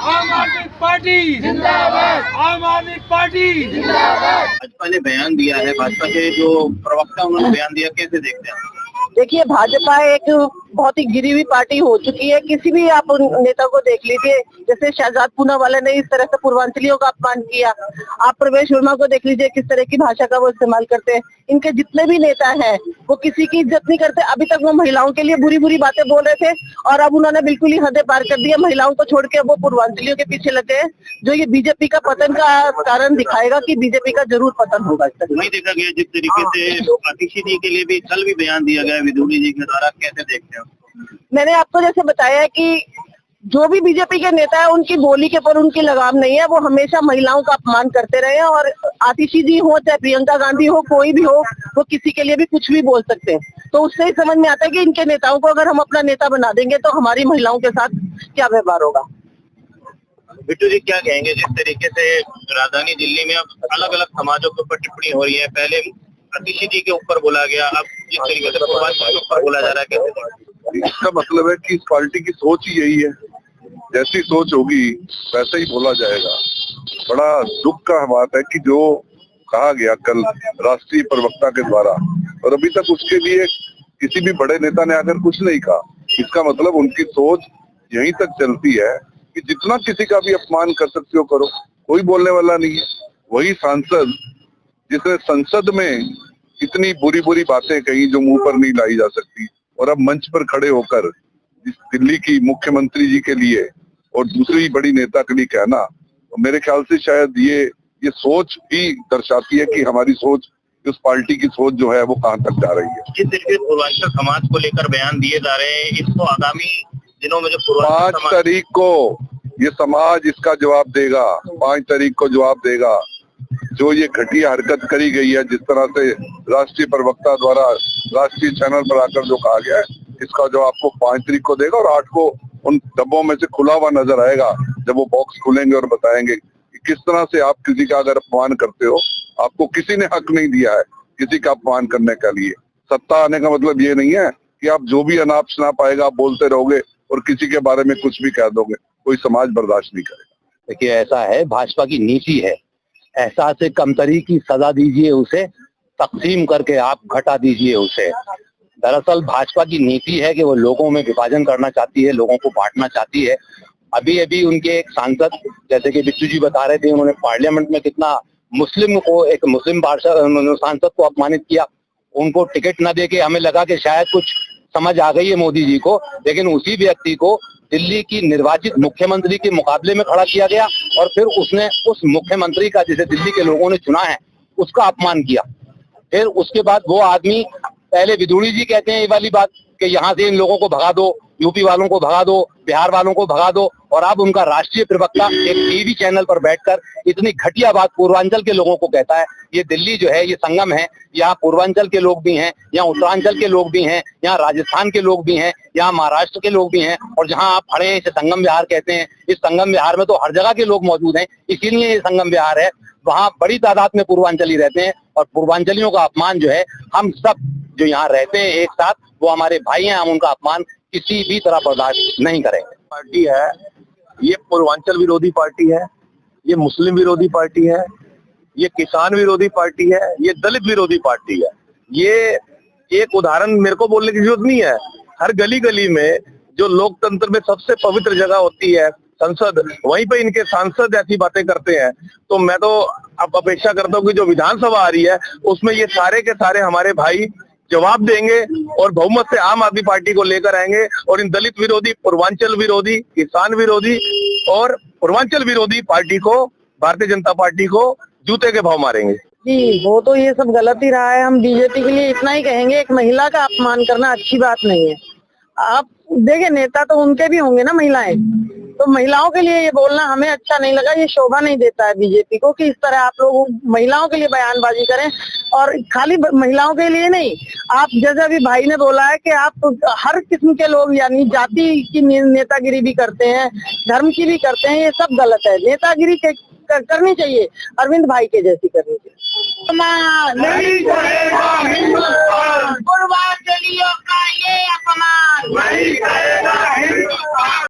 आम आदमी पार्टी जिंदाबाद, आम आदमी पार्टी जिंदाबाद। भाजपा ने बयान दिया है, भाजपा के जो प्रवक्ता उन्होंने बयान दिया, कैसे देखते हैं? देखिए, भाजपा एक बहुत ही गिरी हुई पार्टी हो चुकी है। किसी भी आप नेता को देख लीजिए, जैसे शहजाद पूनावाला ने इस तरह से पूर्वांचलियों का अपमान किया। आप प्रवेश वर्मा को देख लीजिए, किस तरह की भाषा का वो इस्तेमाल करते हैं। इनके जितने भी नेता हैं वो किसी की इज्जत नहीं करते। अभी तक वो महिलाओं के लिए बुरी बुरी बातें बोल रहे थे और अब उन्होंने बिल्कुल ही हदें पार कर दी है। महिलाओं को छोड़ के वो पूर्वांचलियों के पीछे लगे हैं, जो ये बीजेपी का पतन का कारण दिखाएगा कि बीजेपी का जरूर पतन होगा। वही देखा गया जिस तरीके से आतिशी जी के लिए भी कल भी बयान दिया गया विदुषी जी के द्वारा, कैसे देखते हो? मैंने आपको जैसे बताया कि जो भी बीजेपी के नेता है उनकी बोली के पर उनकी लगाम नहीं है। वो हमेशा महिलाओं का अपमान करते रहे हैं और आतिशी जी हो चाहे प्रियंका गांधी हो, कोई भी हो, वो किसी के लिए भी कुछ भी बोल सकते हैं। तो उससे ही समझ में आता है कि इनके नेताओं को अगर हम अपना नेता बना देंगे तो हमारी महिलाओं के साथ क्या व्यवहार होगा। बिट्टू जी क्या कहेंगे, जिस तरीके से राजधानी दिल्ली में अब अलग अलग समाजों के ऊपर टिप्पणी हो रही है, पहले आतिशी जी के ऊपर बोला गया, अब जिस तरीके से पूर्वांचल के ऊपर बोला जा रहा है, कैसे? इसका मतलब है कि इस पार्टी की सोच ही यही है, जैसी सोच होगी वैसा ही बोला जाएगा। बड़ा दुख का बात है कि जो कहा गया कल राष्ट्रीय प्रवक्ता के द्वारा, और अभी तक उसके लिए किसी भी बड़े नेता ने आकर कुछ नहीं कहा। इसका मतलब उनकी सोच यहीं तक चलती है कि जितना किसी का भी अपमान कर सकते हो करो, कोई बोलने वाला नहीं है। वही सांसद जिसने संसद में इतनी बुरी बुरी बातें कही जो मुंह पर नहीं लाई जा सकती, और अब मंच पर खड़े होकर इस दिल्ली की मुख्यमंत्री जी के लिए और दूसरी बड़ी नेता के लिए कहना, तो मेरे ख्याल से शायद ये सोच ही दर्शाती है कि हमारी सोच, उस पार्टी की सोच जो है वो कहां तक जा रही है। जिस तरीके से पूर्वांचल समाज को लेकर बयान दिए जा रहे हैं, इसको आगामी दिनों में जो 5 तारीख को ये समाज इसका जवाब देगा। 5 तारीख को जवाब देगा। जो ये घटिया हरकत करी गई है, जिस तरह से राष्ट्रीय प्रवक्ता द्वारा राष्ट्रीय चैनल पर आकर जो कहा गया है, इसका जवाब आपको 5 तारीख को देगा। और 8 को उन डब्बों में से खुला हुआ नजर आएगा, जब वो बॉक्स खुलेंगे और बताएंगे कि किस तरह से आप किसी का अगर अपमान करते हो, आपको किसी ने हक नहीं दिया है किसी का अपमान करने के लिए। सत्ता आने का मतलब ये नहीं है कि आप जो भी अनाप शनाप आएगा आप बोलते रहोगे और किसी के बारे में कुछ भी कह दोगे। कोई समाज बर्दाश्त नहीं करेगा। देखिए, ऐसा है, भाजपा की नीति है, एहसास से कमतरी की सजा दीजिए उसे, तकसीम करके आप घटा दीजिए उसे। दरअसल भाजपा की नीति है कि वो लोगों में विभाजन करना चाहती है, लोगों को बांटना चाहती है। अभी अभी उनके एक सांसद, जैसे कि बिट्टू जी बता रहे थे, उन्होंने पार्लियामेंट में कितना एक मुस्लिम सांसद को अपमानित किया। उनको टिकट न देके हमें लगा कि शायद कुछ समझ आ गई है मोदी जी को, लेकिन उसी व्यक्ति को दिल्ली की निर्वाचित मुख्यमंत्री के मुकाबले में खड़ा किया गया और फिर उसने उस मुख्यमंत्री का, जिसे दिल्ली के लोगों ने चुना है, उसका अपमान किया। फिर उसके बाद वो आदमी, पहले विदुषी जी कहते हैं ये वाली बात कि यहाँ से इन लोगों को भगा दो, यूपी वालों को भगा दो, बिहार वालों को भगा दो, और अब उनका राष्ट्रीय प्रवक्ता एक टीवी चैनल पर बैठकर इतनी घटिया बात पूर्वांचल के लोगों को कहता है। ये दिल्ली जो है ये संगम है, यहाँ पूर्वांचल के लोग भी हैं, यहाँ उत्तरांचल के लोग भी हैं, यहाँ राजस्थान के लोग भी हैं, यहाँ महाराष्ट्र के लोग भी हैं, और जहाँ आप खड़े हैं इसे संगम विहार कहते हैं। इस संगम विहार में तो हर जगह के लोग मौजूद हैं, इसीलिए ये संगम विहार है। वहाँ बड़ी तादाद में पूर्वांचली रहते हैं और पूर्वांचलियों का अपमान जो है, हम सब जो यहाँ रहते हैं एक साथ, वो हमारे भाई हैं, हम उनका अपमान किसी भी तरह बर्दाश्त नहीं करेंगे। पार्टी है ये पूर्वांचल विरोधी पार्टी है, ये मुस्लिम विरोधी पार्टी है, ये किसान विरोधी पार्टी है, ये दलित विरोधी पार्टी है। ये एक उदाहरण मेरे को बोलने की जरूरत नहीं है। हर गली गली में जो लोकतंत्र में सबसे पवित्र जगह होती है संसद, वहीं पे इनके सांसद ऐसी बातें करते हैं। तो मैं तो अब अपेक्षा करता हूँ कि जो विधानसभा आ रही है उसमें ये सारे के सारे हमारे भाई जवाब देंगे और बहुमत से आम आदमी पार्टी को लेकर आएंगे, और इन दलित विरोधी, पूर्वांचल विरोधी, किसान विरोधी और पूर्वांचल विरोधी पार्टी को, भारतीय जनता पार्टी को जूते के भाव मारेंगे। जी, वो तो ये सब गलत ही रहा है। हम बीजेपी के लिए इतना ही कहेंगे, एक महिला का अपमान करना अच्छी बात नहीं है। आप देखिए, नेता तो उनके भी होंगे ना महिलाएं, तो महिलाओं के लिए ये बोलना हमें अच्छा नहीं लगा। ये शोभा नहीं देता है बीजेपी को कि इस तरह आप लोग महिलाओं के लिए बयानबाजी करें, और खाली महिलाओं के लिए नहीं। आप जैसे अभी भाई ने बोला है कि आप हर किस्म के लोग, यानी जाति की नेतागिरी भी करते हैं, धर्म की भी करते हैं, ये सब गलत है। नेतागिरी करनी चाहिए, अरविंद भाई के जैसी करनी चाहिए। नहीं करेगा हिंदुस्तान, पूर्वांचलियों का ये अपमान नहीं करेगा हिंदुस्तान।